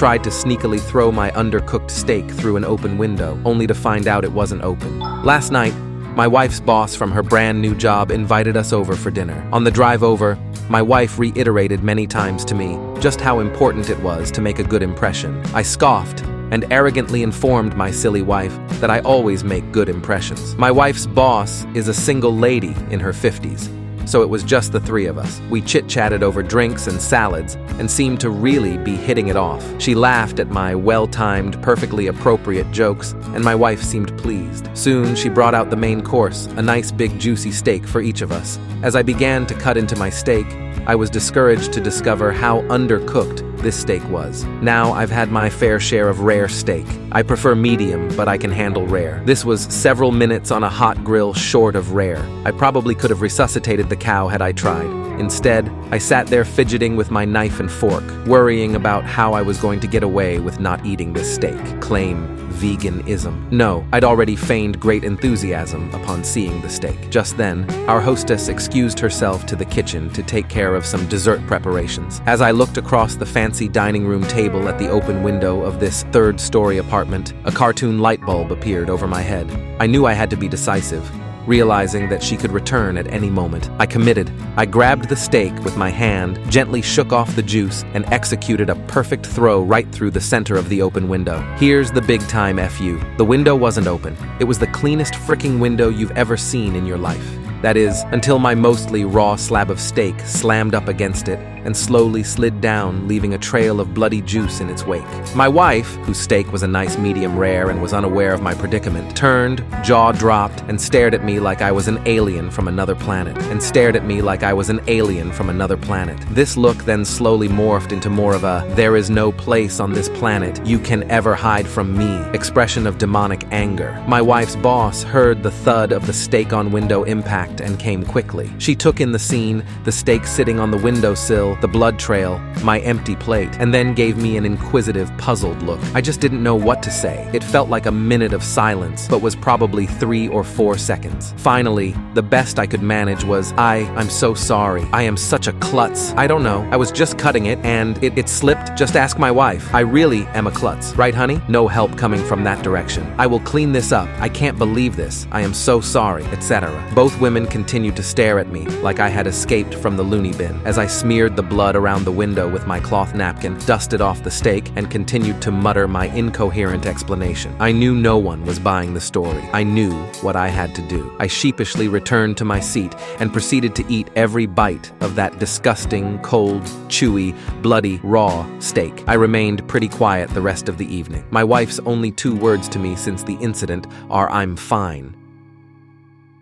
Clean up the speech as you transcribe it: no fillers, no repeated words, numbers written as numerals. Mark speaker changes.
Speaker 1: tried to sneakily throw my undercooked steak through an open window, only to find out it wasn't open. Last night, my wife's boss from her brand new job invited us over for dinner. On the drive over, my wife reiterated many times to me just how important it was to make a good impression. I scoffed and arrogantly informed my silly wife that I always make good impressions. My wife's boss is a single lady in her 50s, so it was just the three of us. We chit-chatted over drinks and salads and seemed to really be hitting it off. She laughed at my well-timed, perfectly appropriate jokes, and my wife seemed pleased. Soon, she brought out the main course, a nice big juicy steak for each of us. As I began to cut into my steak, I was discouraged to discover how undercooked this steak was. Now I've had my fair share of rare steak. I prefer medium, but I can handle rare. This was several minutes on a hot grill short of rare. I probably could have resuscitated the cow had I tried. Instead, I sat there fidgeting with my knife and fork, worrying about how I was going to get away with not eating this steak. Claim veganism. No, I'd already feigned great enthusiasm upon seeing the steak. Just then, our hostess excused herself to the kitchen to take care of some dessert preparations. As I looked across the fancy dining room table at the open window of this third-story apartment, a cartoon light bulb appeared over my head. I knew I had to be decisive, realizing that she could return at any moment. I committed. I grabbed the steak with my hand, gently shook off the juice, and executed a perfect throw right through the center of the open window. Here's the big time FU. The window wasn't open. It was the cleanest fricking window you've ever seen in your life. That is, until my mostly raw slab of steak slammed up against it and slowly slid down, leaving a trail of bloody juice in its wake. My wife, whose steak was a nice medium rare and was unaware of my predicament, turned, jaw dropped, and stared at me like I was an alien from another planet. This look then slowly morphed into more of a "there is no place on this planet you can ever hide from me" expression of demonic anger. My wife's boss heard the thud of the steak on window impact and came quickly. She took in the scene, the steak sitting on the windowsill, the blood trail, my empty plate, and then gave me an inquisitive, puzzled look. I just didn't know what to say. It felt like a minute of silence, but was probably 3 or 4 seconds. Finally, the best I could manage was, I'm so sorry. I am such a klutz. I don't know. I was just cutting it, and it slipped. Just ask my wife. I really am a klutz. Right, honey? No help coming from that direction. I will clean this up. I can't believe this. I am so sorry, etc. Both women continued to stare at me like I had escaped from the loony bin as I smeared the blood around the window with my cloth napkin, dusted off the steak, and continued to mutter my incoherent explanation. I knew no one was buying the story. I knew what I had to do. I sheepishly returned to my seat and proceeded to eat every bite of that disgusting, cold, chewy, bloody, raw steak. I remained pretty quiet the rest of the evening. My wife's only 2 words to me since the incident are "I'm fine."